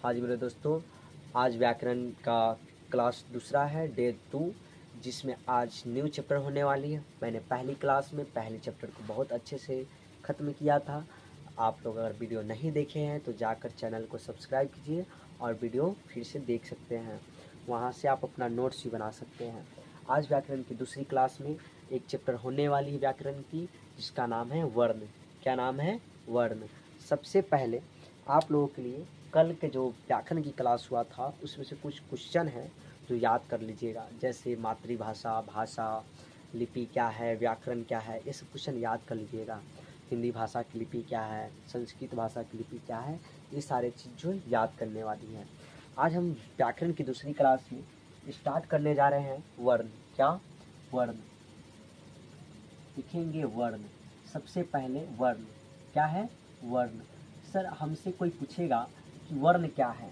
हाँ जी मेरे दोस्तों, आज व्याकरण का क्लास दूसरा है, डे 2, जिसमें आज न्यू चैप्टर होने वाली है। मैंने पहली क्लास में पहले चैप्टर को बहुत अच्छे से ख़त्म किया था। आप लोग अगर वीडियो नहीं देखे हैं तो जाकर चैनल को सब्सक्राइब कीजिए और वीडियो फिर से देख सकते हैं। वहाँ से आप अपना नोट्स भी बना सकते हैं। आज व्याकरण की दूसरी क्लास में एक चैप्टर होने वाली है व्याकरण की, जिसका नाम है वर्ण। क्या नाम है? वर्ण। सबसे पहले आप लोगों के लिए कल के जो व्याकरण की क्लास हुआ था उसमें से कुछ क्वेश्चन हैं जो याद कर लीजिएगा, जैसे मातृभाषा, भाषा, लिपि क्या है, व्याकरण क्या है, ये सब क्वेश्चन याद कर लीजिएगा। हिंदी भाषा की लिपि क्या है, संस्कृत भाषा की लिपि क्या है, ये सारे चीज़ जो याद करने वाली हैं। आज हम व्याकरण की दूसरी क्लास में स्टार्ट करने जा रहे हैं वर्ण। क्या? वर्ण। लिखेंगे वर्ण। सबसे पहले वर्ण क्या है? वर्ण। सर हमसे कोई पूछेगा कि वर्ण क्या है,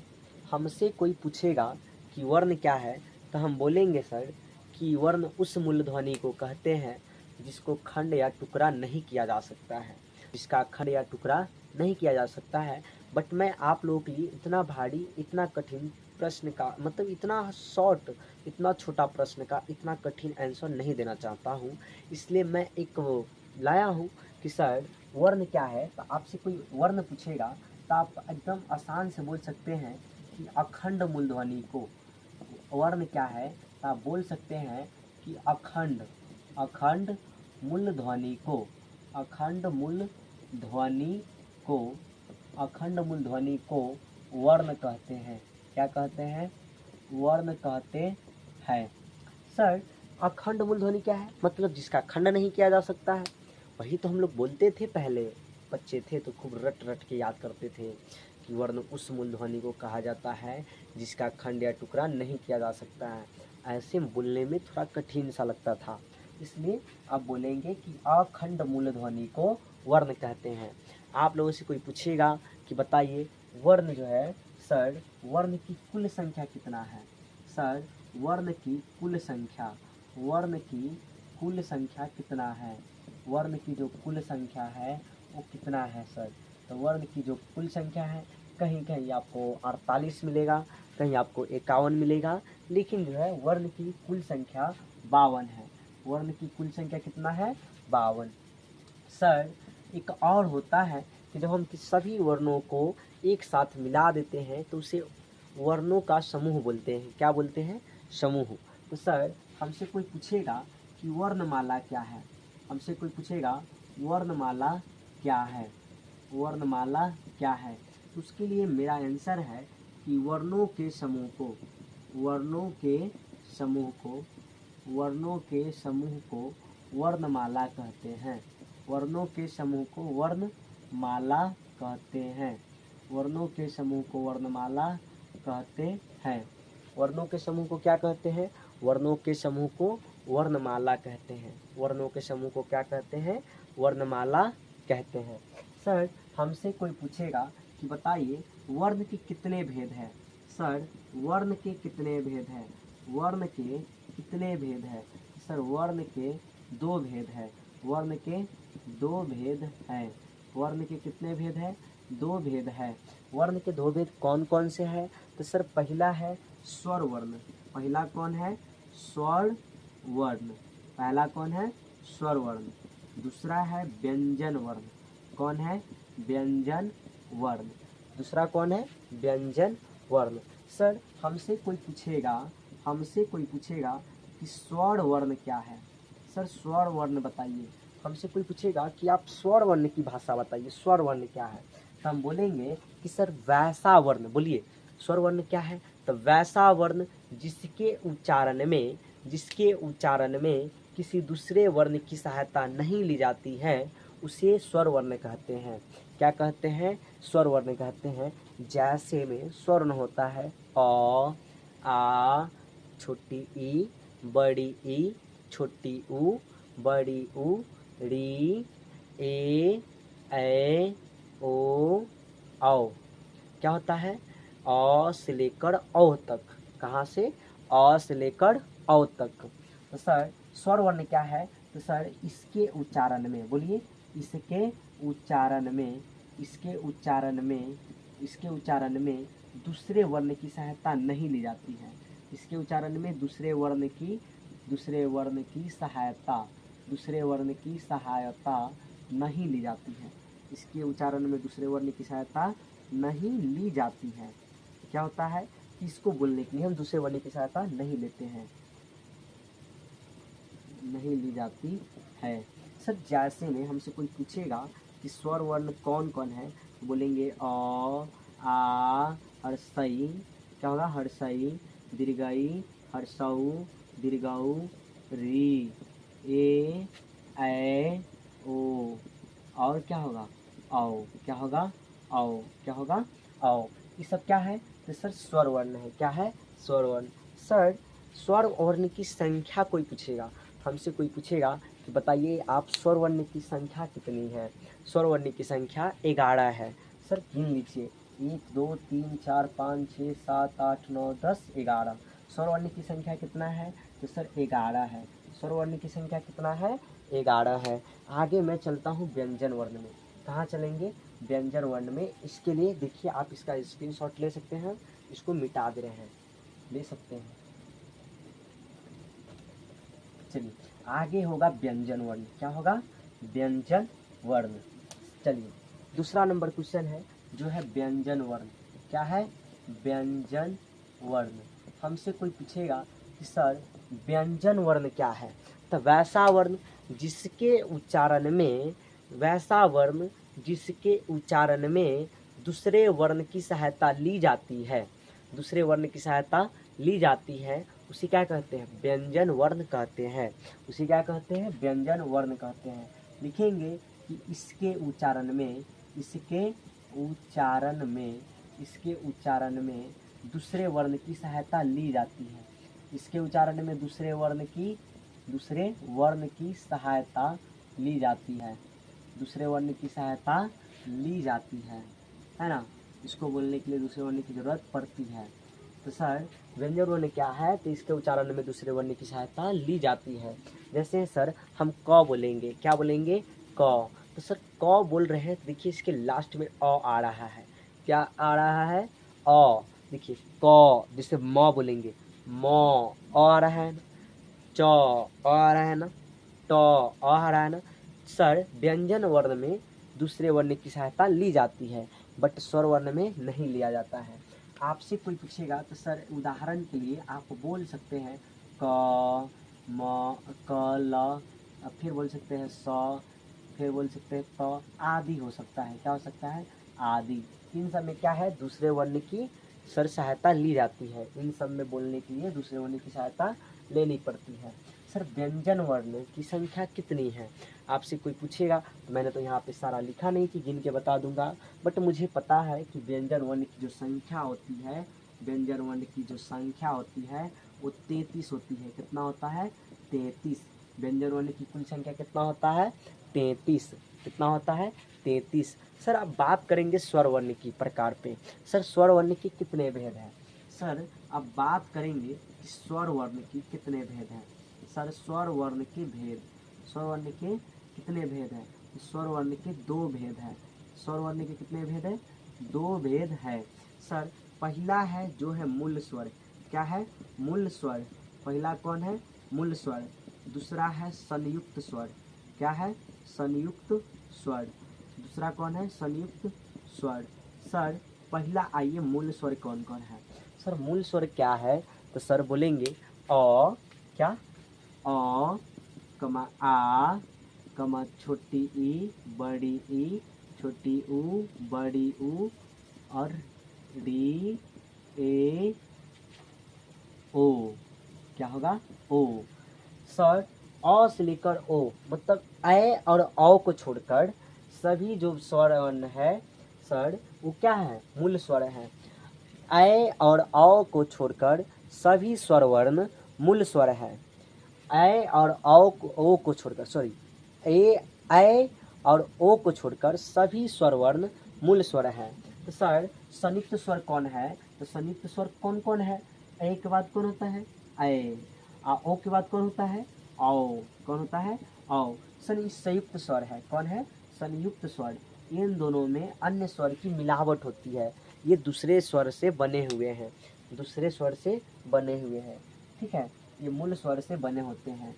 हमसे कोई पूछेगा कि वर्ण क्या है, तो हम बोलेंगे सर कि वर्ण उस मूल ध्वनि को कहते हैं जिसको खंड या टुकड़ा नहीं किया जा सकता है, जिसका खंड या टुकड़ा नहीं किया जा सकता है। बट मैं आप लोगों के लिए इतना भारी, इतना कठिन प्रश्न का मतलब इतना शॉर्ट, इतना छोटा प्रश्न का इतना कठिन आंसर नहीं देना चाहता हूँ। इसलिए मैं एक वो लाया हूँ कि सर वर्ण क्या है। तो आपसे कोई वर्ण पूछेगा तो आप एकदम आसान से बोल सकते हैं कि अखंड मूलध्वनि को। वर्ण क्या है तो आप बोल सकते हैं कि अखंड, अखंड मूल ध्वनि को, अखंड मूल ध्वनि को, अखंड मूल ध्वनि को वर्ण कहते हैं। क्या कहते हैं? वर्ण कहते हैं। सर अखंड मूल ध्वनि क्या है? मतलब जिसका खंड नहीं किया जा सकता है। वही तो हम लोग बोलते थे, पहले बच्चे थे तो खूब रट रट के याद करते थे कि वर्ण उस मूल ध्वनि को कहा जाता है जिसका खंड या टुकड़ा नहीं किया जा सकता है। ऐसे बोलने में थोड़ा कठिन सा लगता था, इसलिए आप बोलेंगे कि अखंड मूल ध्वनि को वर्ण कहते हैं। आप लोगों से कोई पूछेगा कि बताइए वर्ण जो है, सर वर्ण की कुल संख्या कितना है? सर वर्ण की कुल संख्या, वर्ण की कुल संख्या कितना है? वर्ण की जो कुल संख्या है वो कितना है सर? तो वर्ण की जो कुल संख्या है, कहीं कहीं आपको 48 मिलेगा, कहीं आपको 51 मिलेगा, लेकिन जो है वर्ण की कुल संख्या 52 है। वर्ण की कुल संख्या कितना है? 52। सर एक और होता है कि जब हम सभी वर्णों को एक साथ मिला देते हैं तो उसे वर्णों का समूह बोलते हैं। क्या बोलते हैं? समूह। तो सर हमसे कोई पूछेगा कि वर्णमाला क्या है, हमसे कोई पूछेगा वर्णमाला क्या है, वर्णमाला क्या है, तो उसके लिए मेरा आंसर है कि वर्णों के समूह को, वर्णों के समूह को, वर्णों के समूह को वर्णमाला कहते हैं। वर्णों के समूह को वर्णमाला कहते हैं। वर्णों के समूह को वर्णमाला कहते हैं। वर्णों के समूह को क्या कहते हैं? वर्णों के समूह को वर्णमाला कहते हैं। वर्णों के समूह को क्या कहते हैं? वर्णमाला कहते हैं। सर हमसे कोई पूछेगा कि बताइए वर्ण के कितने भेद हैं? सर वर्ण के कितने भेद हैं? वर्ण के कितने भेद हैं? सर वर्ण के 2 भेद हैं। वर्ण के 2 भेद हैं। वर्ण के कितने भेद हैं? 2 भेद हैं। वर्ण के 2 भेद कौन कौन से हैं? तो सर पहला है स्वर वर्ण। पहला कौन है? स्वर वर्ण। पहला कौन है? स्वर वर्ण। दूसरा है व्यंजन वर्ण। कौन है? व्यंजन वर्ण। दूसरा कौन है? व्यंजन वर्ण। सर हमसे कोई पूछेगा, हमसे कोई पूछेगा कि स्वर वर्ण क्या है? सर स्वर वर्ण बताइए। हमसे कोई पूछेगा कि आप स्वर वर्ण की भाषा बताइए, स्वर वर्ण क्या है? तो हम बोलेंगे कि सर वैसा वर्ण। बोलिए स्वर वर्ण क्या है? तो वैसा वर्ण जिसके उच्चारण में, जिसके उच्चारण में किसी दूसरे वर्ण की सहायता नहीं ली जाती है उसे स्वर वर्ण कहते हैं। क्या कहते हैं? स्वर वर्ण कहते हैं। जैसे में स्वर्ण होता है अ, आ, छोटी ई, बड़ी ई, छोटी ऊ, बड़ी ऊ, री, ए, ओ, औ। क्या होता है? अ से लेकर औ तक। कहाँ से? अ से लेकर औ तक। तो सर स्वर वर्ण क्या है? तो सर इसके उच्चारण में, बोलिए इसके उच्चारण में, इसके उच्चारण में इसके उच्चारण में दूसरे वर्ण की सहायता नहीं ली जाती है। इसके उच्चारण में दूसरे वर्ण की सहायता नहीं ली जाती है। इसके उच्चारण में दूसरे वर्ण की सहायता नहीं ली जाती है। क्या होता है कि इसको बोलने के लिए हम दूसरे वर्ण की सहायता नहीं लेते हैं, नहीं ली जाती है। सर जैसे में हमसे कोई पूछेगा कि स्वर वर्ण कौन कौन है, तो बोलेंगे अ, आ, हर्षई, क्या होगा, हर्षई, दीर्घई, हर्षऊ, दीर्घऊ, री, ए, ओ, और क्या होगा, औ, क्या होगा, औ, क्या होगा, औ। ये सब क्या है, तो सर स्वर वर्ण है। क्या है, स्वर वर्ण। सर स्वर वर्ण की संख्या कोई पूछेगा, हमसे कोई पूछेगा कि बताइए आप स्वर वर्ण की संख्या कितनी है। स्वर वर्ण की संख्या 11 है। सर गिन लीजिए, 1 2 3 4 5 6 7 8 9 10 11। स्वर वर्ण की संख्या कितना है, तो सर 11 है। स्वर वर्ण की संख्या कितना है, 11 है। आगे मैं चलता हूँ व्यंजन वर्ण में। कहाँ चलेंगे, व्यंजन वर्ण में। इसके लिए देखिए आप इसका स्क्रीनशॉट ले सकते हैं, इसको मिटा दे रहे हैं, ले सकते हैं। चलिए आगे होगा व्यंजन वर्ण। क्या होगा, व्यंजन वर्ण। चलिए दूसरा नंबर क्वेश्चन है जो है व्यंजन वर्ण। क्या है, व्यंजन वर्ण। हमसे कोई पूछेगा कि सर व्यंजन वर्ण क्या है, तो वैसा वर्ण जिसके उच्चारण में दूसरे वर्ण की सहायता ली जाती है, दूसरे वर्ण की सहायता ली जाती है, उसी क्या कहते हैं, व्यंजन वर्ण कहते हैं। उसी क्या कहते हैं, व्यंजन वर्ण कहते हैं। लिखेंगे कि इसके उच्चारण में दूसरे वर्ण की सहायता ली जाती है। इसके उच्चारण में दूसरे वर्ण की सहायता ली जाती है, दूसरे वर्ण की सहायता ली जाती है ना। इसको बोलने के लिए दूसरे वर्ण की जरूरत पड़ती है। तो सर व्यंजन वर्ण क्या है, तो इसके उच्चारण में दूसरे वर्ण की सहायता ली जाती है। जैसे सर हम क बोलेंगे, क्या बोलेंगे, क। तो सर क बोल रहे हैं, तो देखिए इसके लास्ट में अ आ रहा है। क्या आ रहा है, अ। देखिए क, जैसे म बोलेंगे, म, अ आ रहा है ना, च, अ आ रहा है ना, ट, अ आ रहा है ना। सर व्यंजन वर्ण में दूसरे वर्ण की सहायता ली जाती है, बट स्वर वर्ण में नहीं लिया जाता है। आपसे कोई पूछेगा तो सर उदाहरण के लिए आप बोल सकते हैं क, म, क, ल, फिर बोल सकते हैं स, फिर बोल सकते हैं त, आदि हो सकता है। क्या हो सकता है, आदि। इन सब में क्या है, दूसरे वर्ण की सर सहायता ली जाती है। इन सब में बोलने के लिए दूसरे वर्ण की सहायता लेनी पड़ती है। सर व्यंजन वर्ण की संख्या कितनी है, आपसे कोई पूछेगा तो मैंने तो यहाँ पे सारा लिखा नहीं कि गिन के बता दूंगा, बट मुझे पता है कि व्यंजन वर्ण की जो संख्या होती है, व्यंजन वर्ण की जो संख्या होती है वो 33 होती है। कितना होता है, 33। व्यंजन वर्ण की कुल संख्या कितना होता है, 33। कितना होता है, 33। सर अब बात करेंगे स्वर वर्ण की प्रकार पे। सर स्वर वर्ण के कितने भेद हैं, सर अब बात करेंगे कि स्वर वर्ण की कितने भेद हैं। सर स्वर वर्ण के भेद, स्वर वर्ण के कितने भेद हैं, स्वर वर्ण के 2 भेद हैं। स्वर वर्ण के कितने भेद हैं, 2 भेद है। सर पहला है जो है मूल स्वर। क्या है, मूल स्वर। पहला कौन है, मूल स्वर। दूसरा है संयुक्त स्वर। क्या है, संयुक्त स्वर। दूसरा कौन है, संयुक्त स्वर। सर पहला आइए मूल स्वर कौन कौन है। सर मूल स्वर क्या है, तो सर बोलेंगे अ, क्या, अ, कमा आ, कमा छोटी ई, बड़ी ई, छोटी ऊ, बड़ी ऊ, और डी, ए, ओ। क्या होगा, ओ। सर अ से लेकर ओ, मतलब ए और औ को छोड़कर सभी जो स्वर वर्ण है सर वो क्या है, मूल स्वर है। ए और औ को छोड़कर सभी स्वर वर्ण मूल स्वर है। ए और ओ को छोड़कर, सॉरी, ए और ओ को छोड़कर सभी स्वर वर्ण मूल स्वर है। तो सर संयुक्त स्वर कौन है, तो संयुक्त स्वर कौन कौन है, ए के बाद कौन होता है, ए, ओ के बाद कौन होता है, औ। कौन होता है, औ। सर संयुक्त स्वर है, कौन है, संयुक्त स्वर। इन दोनों में अन्य स्वर की मिलावट होती है। ये दूसरे स्वर से बने हुए हैं, दूसरे स्वर से बने हुए हैं, ठीक है, ये मूल स्वर से बने होते हैं।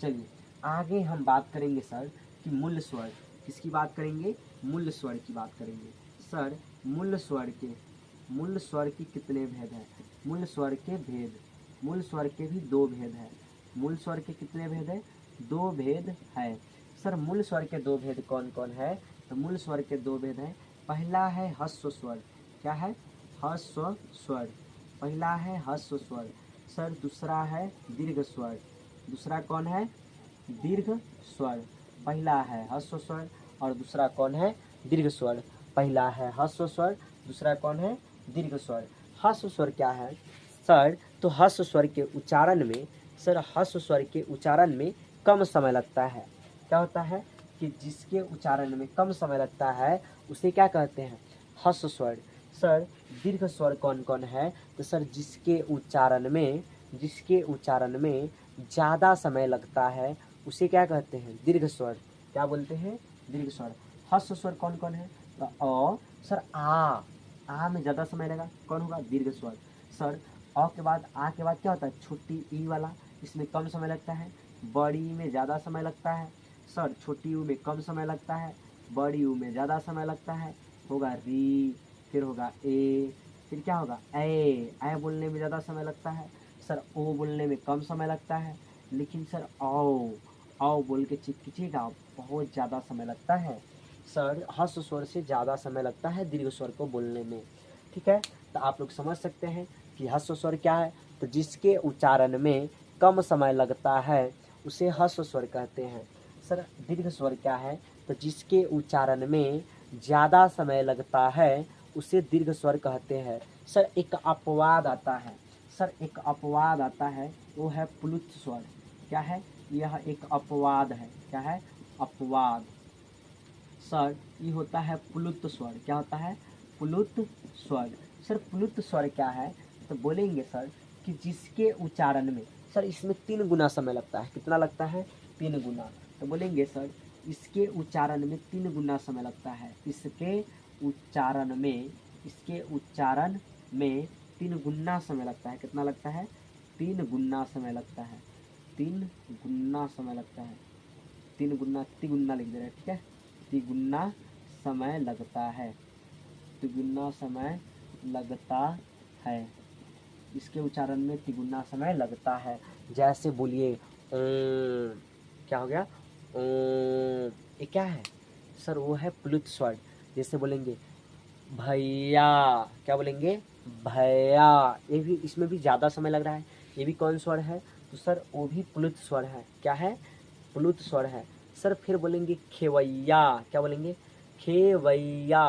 चलिए आगे हम बात करेंगे सर कि मूल स्वर, किसकी बात करेंगे, मूल स्वर की बात करेंगे। सर मूल स्वर की कितने भेद हैं, मूल स्वर के भेद, मूल स्वर के भी दो भेद हैं, मूल स्वर के कितने भेद हैं, दो भेद है। सर मूल स्वर के दो भेद कौन कौन है, तो मूल स्वर के दो भेद हैं, पहला है ह्रस्व स्वर, क्या है, ह्रस्व स्वर, पहला है ह्रस्व स्वर। सर दूसरा है दीर्घ स्वर, दूसरा कौन है, दीर्घ स्वर, पहला है ह्रस्व स्वर और दूसरा कौन है, दीर्घ स्वर, पहला है ह्रस्व स्वर, दूसरा कौन है, दीर्घ स्वर। ह्रस्व स्वर क्या है सर, तो ह्रस्व स्वर के उच्चारण में, सर ह्रस्व स्वर के उच्चारण में कम समय लगता है, क्या होता है कि जिसके उच्चारण में कम समय लगता है उसे क्या कहते हैं, ह्रस्व स्वर। सर दीर्घ स्वर कौन कौन है, तो सर जिसके उच्चारण में ज़्यादा समय लगता है उसे क्या कहते हैं, दीर्घ स्वर, क्या बोलते हैं, दीर्घ स्वर। ह्रस्व स्वर कौन कौन है, तो सर आ में ज़्यादा समय लगा, कौन होगा, दीर्घ स्वर। सर आ के बाद क्या होता है, छोटी ई वाला, इसमें कम समय लगता है, बड़ी में ज़्यादा समय लगता है। सर छोटी यू में कम समय लगता है, बड़ी यू में ज़्यादा समय लगता है, होगा री, फिर होगा ए, फिर क्या होगा ए बोलने में ज़्यादा समय लगता है। सर ओ बोलने में कम समय लगता है, लेकिन सर आओ बोल के चिपकीजिएगा बहुत ज़्यादा समय लगता है। सर ह्रस्व स्वर से ज़्यादा समय लगता है दीर्घ स्वर को बोलने में, ठीक है। तो आप लोग समझ सकते हैं कि ह्रस्व स्वर क्या है, तो जिसके उच्चारण में कम समय लगता है उसे ह्रस्व स्वर कहते हैं। सर दीर्घ स्वर क्या है, तो जिसके उच्चारण में ज़्यादा समय लगता है उसे दीर्घ स्वर कहते हैं। सर एक अपवाद आता है, सर एक अपवाद आता है, वो है प्लुत स्वर, क्या है, यह एक अपवाद है, क्या है, अपवाद। सर ये होता है प्लुत स्वर, क्या होता है, प्लुत स्वर। सर प्लुत स्वर क्या है, तो बोलेंगे सर कि जिसके उच्चारण में, सर इसमें 3 गुना समय लगता है, कितना लगता है, 3 गुना। तो बोलेंगे सर इसके उच्चारण में 3 गुना समय लगता है, इसके उच्चारण में 3 गुना समय लगता है, कितना लगता है, 3 गुना समय लगता है, 3 गुना समय लगता है, 3 गुना, तिगुना लिख दे रहे हैं, ठीक है, तिगुना समय लगता है, तिगुना समय लगता है, इसके उच्चारण में तिगुना समय लगता है। जैसे बोलिए क्या हो गया, ये क्या है सर, वो है प्लुत स्वर। जैसे बोलेंगे भैया, क्या बोलेंगे, भैया, ये भी, इसमें भी ज़्यादा समय लग रहा है, ये भी कौन स्वर है, तो सर वो भी प्लुत स्वर है, क्या है, प्लुत स्वर है। सर फिर बोलेंगे खेवैया, क्या बोलेंगे, खेवैया,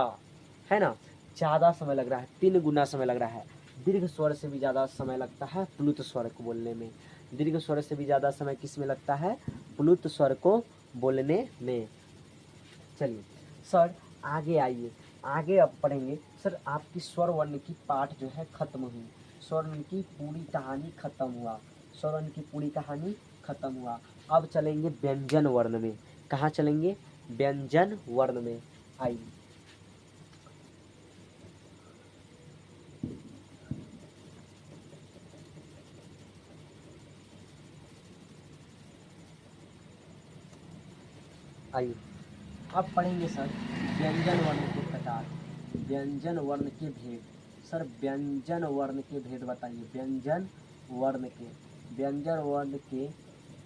है ना, ज़्यादा समय लग रहा है, 3 गुना समय लग रहा है। दीर्घ स्वर से भी ज़्यादा समय लगता है प्लुत स्वर को बोलने में, दीर्घ स्वर से भी ज़्यादा समय किस में लगता है, प्लुत स्वर को बोलने में। चलिए सर आगे आइए, आगे अब पढ़ेंगे। सर आपकी स्वर वर्ण की पाठ जो है खत्म हुई, स्वर वर्ण की पूरी कहानी खत्म हुआ, स्वर वर्ण की पूरी कहानी खत्म हुआ। अब चलेंगे व्यंजन वर्ण में, कहाँ चलेंगे, व्यंजन वर्ण में। आइए आइए अब पढ़ेंगे सर व्यंजन वर्ण के प्रकार, व्यंजन वर्ण के भेद। सर व्यंजन वर्ण के भेद बताइए, व्यंजन वर्ण के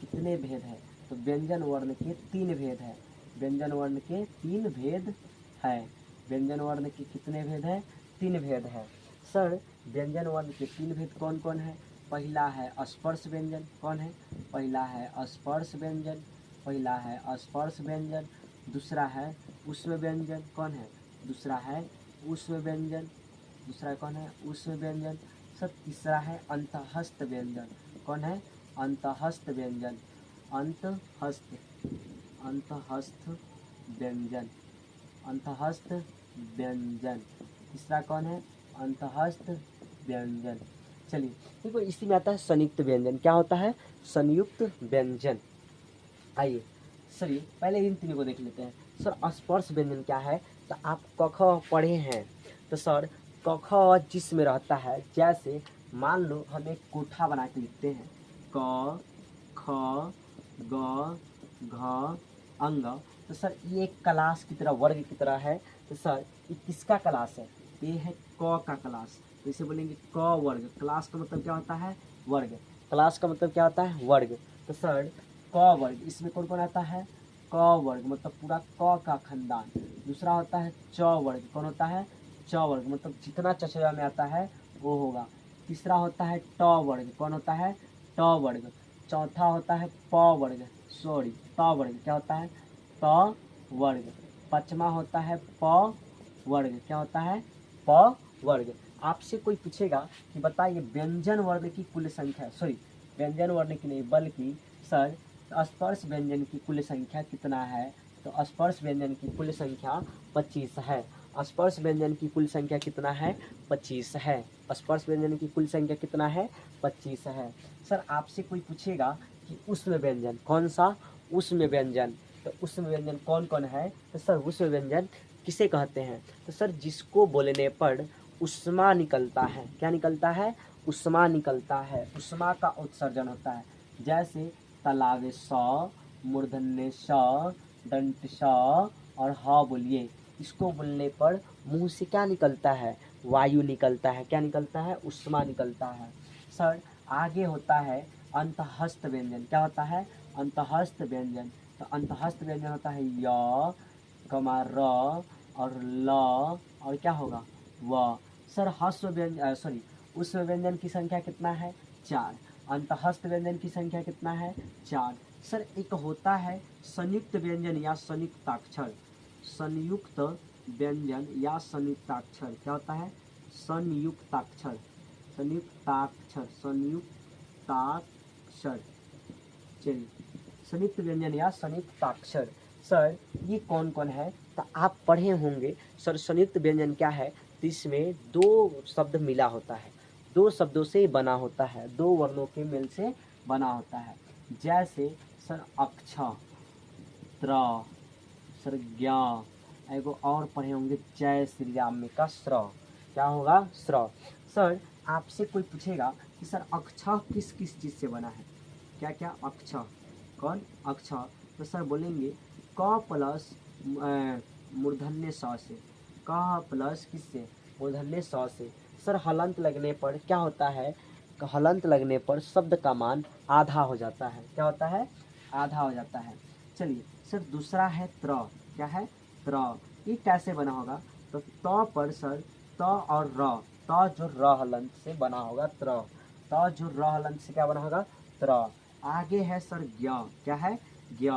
कितने भेद हैं, तो व्यंजन वर्ण के 3 भेद हैं, व्यंजन वर्ण के 3 भेद हैं, व्यंजन वर्ण के कितने भेद हैं, 3 भेद हैं। सर व्यंजन वर्ण के 3 भेद कौन कौन है, पहला है स्पर्श व्यंजन, कौन है, पहला है स्पर्श व्यंजन, पहला है स्पर्श व्यंजन, दूसरा है उष्म व्यंजन, कौन है, दूसरा है उष्म व्यंजन, दूसरा कौन है, उष्म व्यंजन। सर तीसरा है अंतःस्थ व्यंजन, कौन है, अंतःस्थ व्यंजन, अंतःस्थ अंतःस्थ व्यंजन, अंतःस्थ व्यंजन, तीसरा कौन है, अंतःस्थ व्यंजन। चलिए देखो इसी में आता है संयुक्त व्यंजन, क्या होता है, संयुक्त व्यंजन। आइए सर ये पहले इन तीनों को देख लेते हैं। सर स्पर्श व्यंजन क्या है, तो आप क ख पढ़े हैं, तो सर क ख जिसमें रहता है, जैसे मान लो हम एक कोठा बना के लिखते हैं क ख ग घ अंग, तो सर ये एक क्लास की तरह, वर्ग की तरह है। तो सर ये किसका क्लास है? ये है क का क्लास। तो इसे बोलेंगे क वर्ग। क्लास का मतलब क्या होता है? वर्ग। क्लास का मतलब क्या होता है? वर्ग। तो सर क वर्ग, इसमें कौन कौन आता है? क वर्ग मतलब पूरा क का खानदान। दूसरा होता है च वर्ग, कौन होता है? च वर्ग मतलब जितना चचरा में आता है वो होगा। तीसरा होता है ट वर्ग, कौन होता है? ट वर्ग। चौथा होता है प वर्ग, सॉरी त वर्ग, क्या होता है? त वर्ग। पांचवा होता है प वर्ग, क्या होता है? प वर्ग। आपसे कोई पूछेगा कि बताइए व्यंजन वर्ण की कुल संख्या, सॉरी व्यंजन वर्ण की नहीं बल्कि सर स्पर्श व्यंजन की कुल संख्या कितना है? तो स्पर्श व्यंजन की कुल संख्या 25 है। स्पर्श व्यंजन की कुल संख्या कितना है? 25 है। स्पर्श व्यंजन की कुल संख्या कितना है? 25 है। सर आपसे कोई पूछेगा कि उष्म व्यंजन कौन सा? उष्म व्यंजन, तो उष्म व्यंजन कौन कौन है? तो सर उष्म व्यंजन किसे कहते हैं? तो सर जिसको बोलने पर उष्मा निकलता है। क्या निकलता है? उष्मा निकलता है। उष्मा का उत्सर्जन होता है। जैसे तालाबे स, मूर्धन्य स, दंत स और ह बोलिए। इसको बोलने पर मुंह से क्या निकलता है? वायु निकलता है। क्या निकलता है? उष्मा निकलता है। सर आगे होता है अंतःस्थ व्यंजन। क्या होता है? अंतःस्थ व्यंजन। तो अंतःस्थ व्यंजन होता है य, कमा र और ल और क्या होगा? व। सर हस्व व्यंजन, सॉरी उष्म व्यंजन की संख्या कितना है? 4। अंतःस्थ व्यंजन की संख्या कितना है? 4। सर एक होता है संयुक्त व्यंजन या संयुक्ताक्षर। संयुक्त व्यंजन या संयुक्ताक्षर क्या होता है? संयुक्ताक्षर, संयुक्ताक्षर, संयुक्ताक्षर। चलिए संयुक्त व्यंजन या संयुक्ताक्षर, सर ये कौन कौन है? तो आप पढ़े होंगे सर संयुक्त व्यंजन क्या है? तो इसमें दो शब्द मिला होता है, दो शब्दों से बना होता है, दो वर्णों के मेल से बना होता है। जैसे सर अक्ष, त्र, सर ज्ञ, एगो और पढ़े होंगे जय श्री राम में का श्र, क्या होगा? श्र। सर आपसे कोई पूछेगा कि सर अक्ष किस किस चीज़ से बना है? क्या क्या? अक्ष, कौन? अक्ष। तो सर बोलेंगे क प्लस मूर्धन्य स से। क प्लस किससे? मूर्धन्य स से। सर हलंत लगने पर क्या होता है? हलंत लगने पर शब्द का मान आधा हो जाता है। क्या होता है? आधा हो जाता है। चलिए सर दूसरा है त्र। क्या है? त्र। ये कैसे बना होगा? तो त पर सर त और र, त जो र हलंत से बना होगा त्र, त जो र हलंत से क्या बना होगा? त्र। आगे है सर ज्ञ। क्या है? ज्ञ।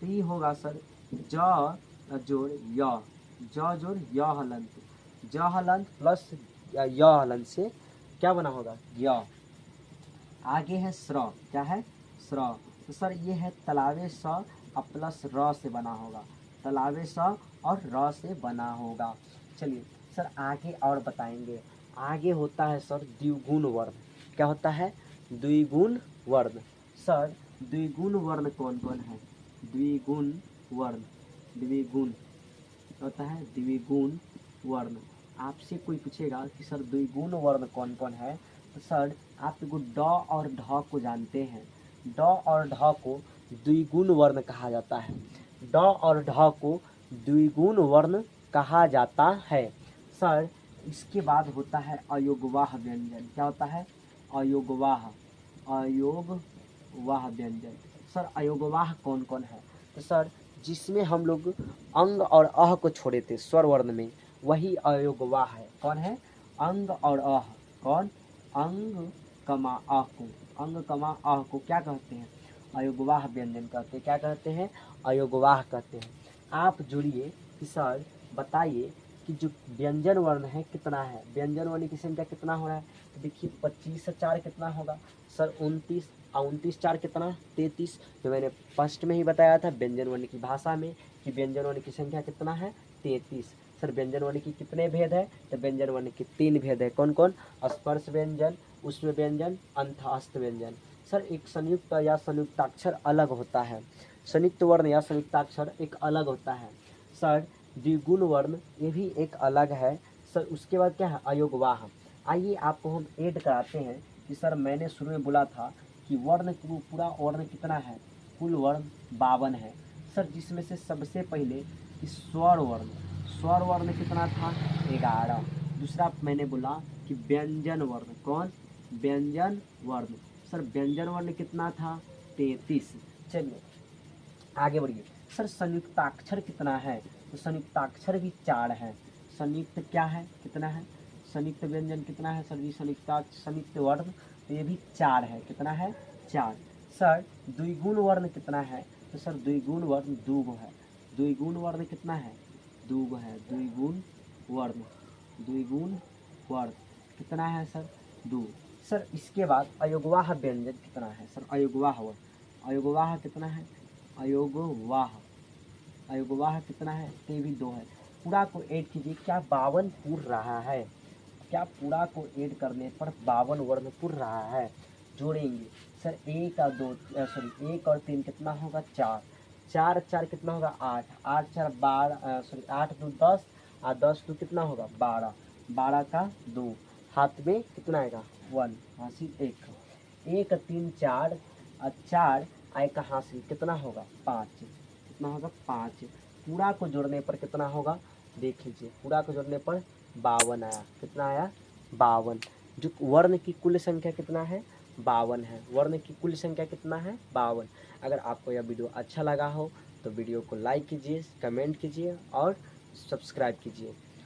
तो ये होगा सर ज जोड़ य, ज जोड़ य हलंत, ज हलंत प्लस य हलंत से क्या बना होगा? ज्ञ। आगे है स्र। क्या है? स्र। तो सर ये है तलावे स और प्लस र से बना होगा, तलावे स और र से बना होगा। चलिए सर आगे और बताएंगे। आगे होता है सर द्विगुण वर्ण। क्या होता है? द्विगुण वर्ण। सर द्विगुण वर्ण कौन कौन है? द्विगुण वर्ण, द्विगुण होता है द्विगुण वर्ण। आपसे कोई पूछेगा कि सर द्विगुण वर्ण कौन कौन है? तो सर आप एगो ड और ढ को जानते हैं। ड और ढ को द्विगुण वर्ण कहा जाता है। ड और ढ को द्विगुण वर्ण कहा जाता है। सर इसके बाद होता है अयोगवाह व्यंजन। क्या होता है? अयोगवाह, अयोगवाह व्यंजन। सर अयोगवाह कौन कौन है? तो सर जिसमें हम लोग अंग और अह को छोड़े थे स्वर वर्ण में, वही अयोगवाह है। कौन है? अंग और अह। कौन? अंग कमा अह को, अंग कमा अह को क्या कहते हैं? अयोगवाह व्यंजन कहते हैं। क्या कहते हैं? अयोगवाह कहते हैं। आप जुड़िए कि सर बताइए कि जो व्यंजन वर्ण है कितना है? व्यंजन वर्ण की संख्या कितना हो रहा है? तो देखिए 25 से 4 कितना होगा? सर 29, 29 4 कितना? 33। जो मैंने फर्स्ट में ही बताया था व्यंजन वर्ण की भाषा में कि व्यंजन वर्ण की संख्या कितना है? 33। सर व्यंजन वर्ण की कितने भेद है? तो व्यंजन वर्ण के 3 भेद है। कौन कौन? स्पर्श व्यंजन, उष्म व्यंजन, अंतःस्थ व्यंजन। सर एक संयुक्त या संयुक्ताक्षर अलग होता है, संयुक्त वर्ण या संयुक्ताक्षर एक अलग होता है। सर द्विगुण वर्ण ये भी एक अलग है। सर उसके बाद क्या है अयोगवाह। आइए आपको हम ऐड कराते हैं कि सर मैंने शुरू में बोला था कि वर्ण पूरा वर्ण कितना है, कुल वर्ण 52 है सर, जिसमें से सबसे पहले कि स्वर वर्ण कितना था 11। दूसरा मैंने बोला कि व्यंजन वर्ण, कौन व्यंजन वर्ण, सर व्यंजन वर्ण कितना था 33। चलिए आगे बढ़िए। सर संयुक्ताक्षर कितना है, तो संयुक्ताक्षर भी 4 है। संयुक्त क्या है कितना है, संयुक्त व्यंजन कितना है सर जी, संयुक्त वर्ण तो ये भी 4 है, कितना है 4। सर द्विगुण वर्ण कितना है, तो सर द्विगुण वर्ण 2 है। द्विगुण वर्ण कितना है 2 है। द्विगुण वर्ण कितना है सर 2। सर इसके बाद अयोगवाह व्यंजन कितना है सर, अयोगवाह कितना है, अयोगवाह कितना है, ये भी 2 है। पूरा को ऐड कीजिए, क्या 52 पूर रहा है, क्या पूरा को ऐड करने पर 52 वर्ण पूर रहा है। जोड़ेंगे सर 1 और 2 सॉरी 1 और 3 कितना होगा 4, 4 4 कितना होगा 8, 8 4 12 सॉरी 8 2 10 और 10 2 कितना होगा 12, 12 का 2 हाथ में कितना आएगा 1 हासिल 1, 1 3 4 और 4 आएगा हासिल कितना होगा 5, कितना होगा 5। पूरा को जोड़ने पर कितना होगा देख लीजिए, पूरा को जोड़ने पर 52 आया, कितना आया 52। जो वर्ण की कुल संख्या कितना है 52 है, वर्ण की कुल संख्या कितना है 52। अगर आपको यह वीडियो अच्छा लगा हो तो वीडियो को लाइक कीजिए, कमेंट कीजिए और सब्सक्राइब कीजिए।